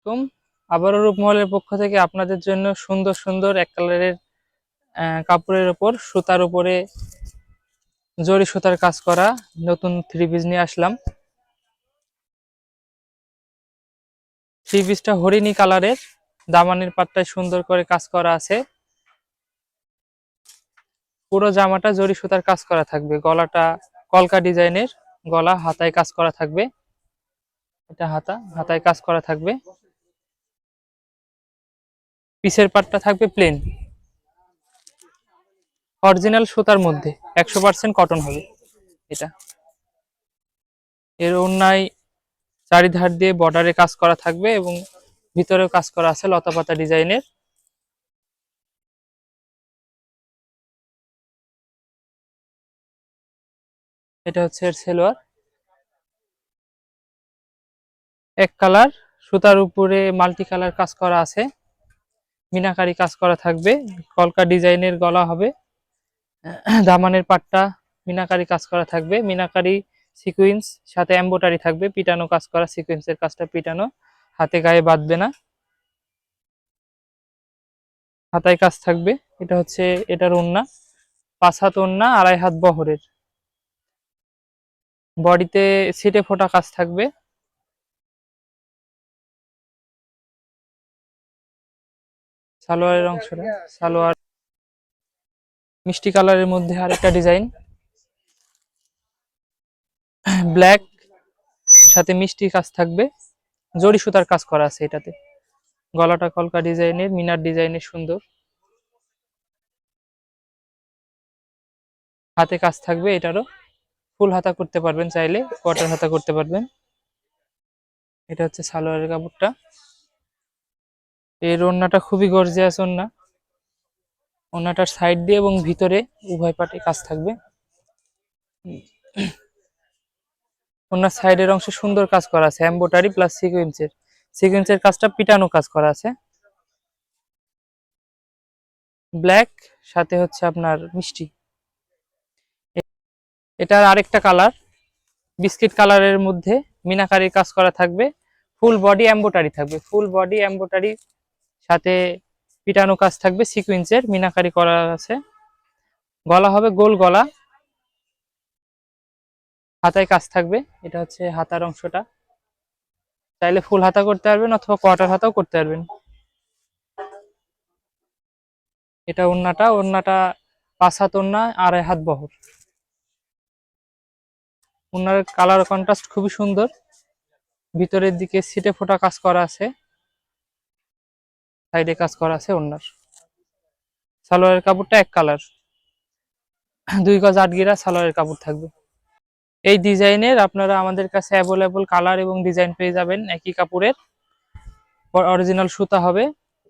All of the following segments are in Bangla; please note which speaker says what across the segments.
Speaker 1: আলাইকুম। আবারও রূপমহলের পক্ষ থেকে আপনাদের জন্য সুন্দর সুন্দর এক কালারের কাপড়ের উপর সুতার উপরে জরি সুতার কাজ করা নতুন থ্রি পিস নিয়ে আসলাম। থ্রি পিসটা হরিণী কালারের, দামানের পাটটায় সুন্দর করে কাজ করা আছে। পুরো জামাটা জরি সুতার কাজ করা থাকবে। গলাটা কলকা ডিজাইনের গলা, হাতায় কাজ করা থাকবে। এটা হাতায় কাজ করা থাকবে। পিছের পাটটা থাকবে প্লেন, অরিজিনাল সুতার মধ্যে 100% কটন হবে এটা। এর ওড়নায় চারিধার দিয়ে বর্ডারে কাজ করা থাকবে এবং ভিতরেও কাজ করা আছে লতাপাতা ডিজাইনের। এটা হচ্ছে এর সেলোয়ার, এক কালার, সুতার উপরে মাল্টি কালার কাজ করা আছে, মিনাকারি কাজ করা থাকবে। কলকা ডিজাইনের গলা হবে, দামানের পাটটা মিনাকারি কাজ করা থাকবে। মিনাকারি সিকুয়েন্স সাথে এমব্রয়ডারি থাকবে, পিটানো কাজ করা, সিকুয়েন্সের কাজটা পিটানো, হাতে গায়ে বাঁধবে না। হাতায় কাজ থাকবে। এটা হচ্ছে এটার ওড়না, 5 হাত ওড়না, 2.5 হাত বহরের। বডিতে ছিটে ফোটা কাজ থাকবে। সালোয়ারের অংশটা, সালোয়ার মিষ্টি কালারের মধ্যে আরেকটা ডিজাইন, ব্ল্যাক সাথে মিষ্টি কাজ থাকবে, জরি সুতার কাজ করা আছে এটাতে। গলাটা কলকা ডিজাইনের, মিনার ডিজাইনের সুন্দর। হাতে কাজ থাকবে, এটারও ফুল হাতা করতে পারবেন, চাইলে কোয়ার্টার হাতা করতে পারবেন। এটা হচ্ছে সালোয়ারের কাপড়টা। এর ওড়নাটা খুবই গর্জিয়াস ওড়না। ওড়নাটার সাইড দিয়ে এবং ভিতরে উভয় পাটে কাজ থাকবে। ওড়নার সাইডের অংশে সুন্দর কাজ করা আছে, এমব্রয়ডারি প্লাস সিকোয়েন্সের কাজটা পিটানো কাজ করা আছে। ব্ল্যাক সাথে হচ্ছে আপনার মিষ্টি। এটার আরেকটা কালার বিস্কিট কালারের মধ্যে মিনাকারির কাজ করা থাকবে, ফুল বডি এমব্রয়ডারি থাকবে, ফুল বডি এমব্রয়ডারি সাথে পিটানো কাজ থাকবে, সিকোয়েন্সের মিনাকারি করা আছে। গলা হবে গোল গলা, হাতায় কাজ থাকবে। এটা হচ্ছে হাতার অংশটা, চাইলে ফুল হাতা করতে পারবেন অথবা কোয়ার্টার হাতাও করতে পারবেন। এটা ওড়নাটা 5 হাত ওড়না, 2.5 হাত বহর। ওড়নার কালার কন্ট্রাস্ট খুবই সুন্দর, ভিতরের দিকে ছিটে ফোটা কাজ করা আছে, সাইডে কাজ করা আছে ওড়নার। সালোয়ারের কাপড়টা এক কালার, 2 গজ 8 গিরা সালোয়ারের কাপড় থাকবে। এই ডিজাইনের আপনারা আমাদের কাছে অ্যাভেলেবল কালার এবং ডিজাইন পেয়ে যাবেন একই কাপড়ের। অরিজিনাল সুতা হবে,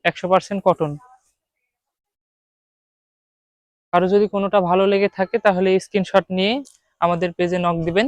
Speaker 1: 100% কটন। কারো যদি কোনোটা ভালো লেগে থাকে তাহলে স্ক্রিনশট নিয়ে আমাদের পেজে নক দিবেন।